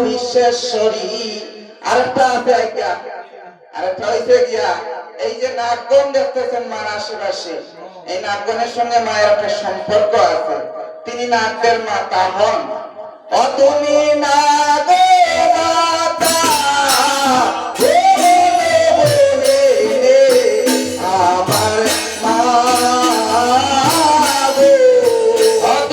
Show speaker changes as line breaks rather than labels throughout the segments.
বিশ্বেশ্বরী আরেকটা আছে আরেকটা হইছে গিয়া এই যে নাগগণ দেখতেছেন মার আশেপাশে, এই নাগগণের সঙ্গে মায়ের একটা সম্পর্ক আছে। তিনি নাগদের মাতা হন। ও তুমি নাগ মাতা আমার মা, ও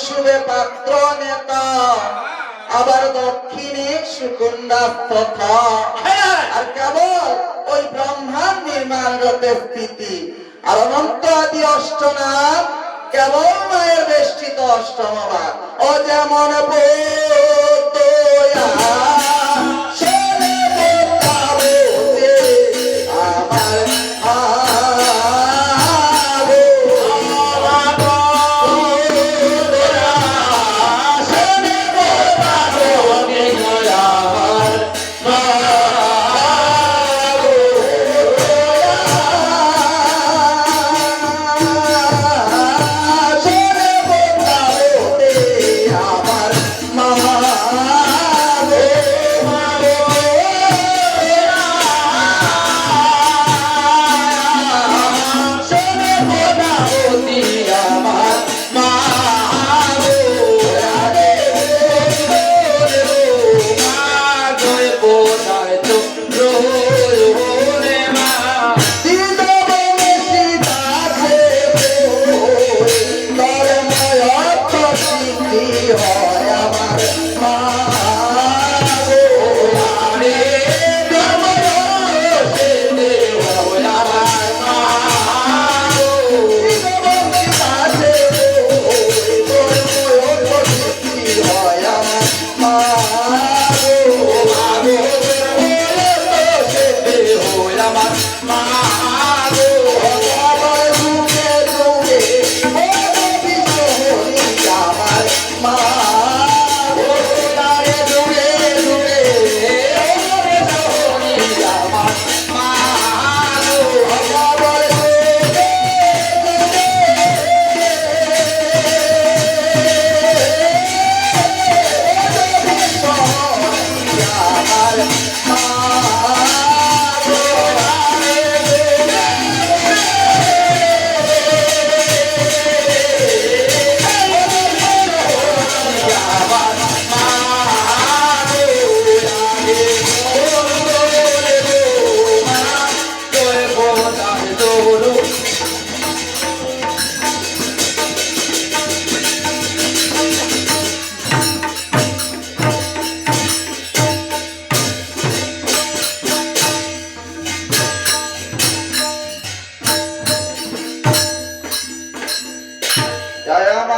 শুভে পাত্র নেতা, আবার দক্ষিণে সুকুন্দা তথা। আর কেবল ওই ব্রহ্মাণ্ড নির্মাণরত স্থিতি আর অনন্ত আদি অষ্টনাম কেবল মায়ের বেষ্টিত অষ্টমবার। ও যেমন বোতয়া শোনে বোতাবো যে আমার আবো, শোনে বোতাবো যে আমার আবো। শোনে বোতাবো যে আমার মাগো, মাগো। শোনে বোতাবো যে আমার মাগো, রাধে দিদবনে সীতাকে ধর্ময় প্রসিদ্ধি হয় আমার মাগো, রে ধর্ময় প্রসিদ্ধি হয় আমার মাগো। দিদবনে সীতাকে ধর্ময় প্রসিদ্ধি হয় আমার মাগো, মাগো। আমার যুগে যুগে দেবী সোহরি আমার মাগো, তারে যুগে যুগে দেবী সোহরি আমার মাগো, আমার যুগে যুগে দেবী সোহরি আমার মাগো। জয় মা